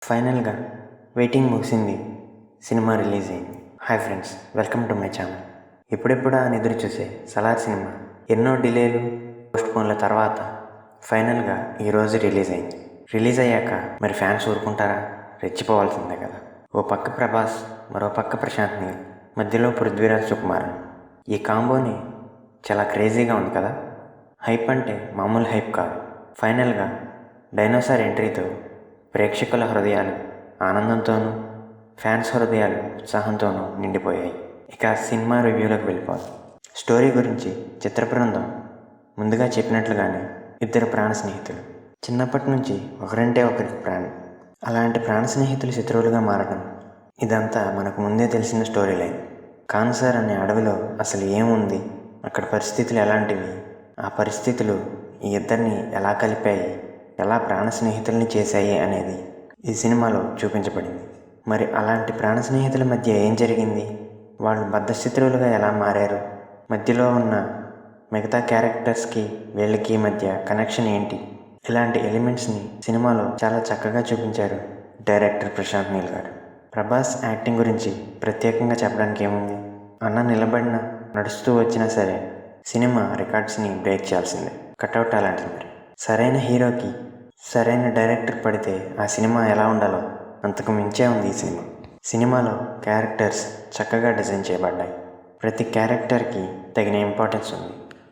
ఫైనల్గా వెయిటింగ్ ముగిసింది. Cinema release అయింది. Hi friends, welcome to my channel. ఎప్పుడెప్పుడా అని ఎదురు చూసే సలార్ సినిమా ఎన్నో డిలేలు, పోస్ట్పోన్ల తర్వాత ఫైనల్గా ఈరోజు రిలీజ్ అయింది. రిలీజ్ అయ్యాక మరి ఫ్యాన్స్ ఊరుకుంటారా? రెచ్చిపోవాల్సిందే కదా. ఓ పక్క ప్రభాస్, మరో పక్క ప్రశాంత్ నీల్, మధ్యలో పృథ్వీరాజ్ సుకుమారన్. ఈ కాంబోని చాలా క్రేజీగా ఉంది కదా. హైప్ అంటే మామూలు హైప్ కాదు. ఫైనల్గా డైనోసార్ ఎంట్రీతో ప్రేక్షకుల హృదయాలు ఆనందంతోనూ, ఫ్యాన్స్ హృదయాలు ఉత్సాహంతోనూ నిండిపోయాయి. ఇక సినిమా రివ్యూలోకి వెళ్ళిపోవాలి. స్టోరీ గురించి చిత్ర బృందం ముందుగా చెప్పినట్లుగానే ఇద్దరు ప్రాణ స్నేహితులు. చిన్నప్పటి నుంచి ఒకరంటే ఒకరికి ప్రాణం. అలాంటి ప్రాణ స్నేహితులు శత్రువులుగా మారడం, ఇదంతా మనకు ముందే తెలిసిన స్టోరీ లైన్. కాన్సర్ అనే అడవిలో అసలు ఏముంది, అక్కడ పరిస్థితులు ఎలాంటివి, ఆ పరిస్థితులు ఈ ఇద్దరిని ఎలా కలిపాయి, ఎలా ప్రాణ స్నేహితుల్ని చేశాయి అనేది ఈ సినిమాలో చూపించబడింది. మరి అలాంటి ప్రాణ స్నేహితుల మధ్య ఏం జరిగింది, వాళ్ళు బద్ధశత్రువులుగా ఎలా మారారు, మధ్యలో ఉన్న మిగతా క్యారెక్టర్స్కి వీళ్ళకి మధ్య కనెక్షన్ ఏంటి, ఇలాంటి ఎలిమెంట్స్ని సినిమాలో చాలా చక్కగా చూపించారు డైరెక్టర్ ప్రశాంత్ నీల్ గారు. ప్రభాస్ యాక్టింగ్ గురించి ప్రత్యేకంగా చెప్పడానికి ఏముంది. అన్న నిలబడిన, నడుస్తూ వచ్చినా సరే సినిమా రికార్డ్స్ని బ్రేక్ చేయాల్సిందే. కటౌట్ అలాంటిది. మరి సరైన హీరోకి సరైన డైరెక్టర్ పడితే ఆ సినిమా ఎలా ఉండాలో అంతకు మించే ఉంది ఈ సినిమా. సినిమాలో క్యారెక్టర్స్ చక్కగా డిజైన్ చేయబడ్డాయి. ప్రతి క్యారెక్టర్కి తగిన ఇంపార్టెన్స్ ఉంది.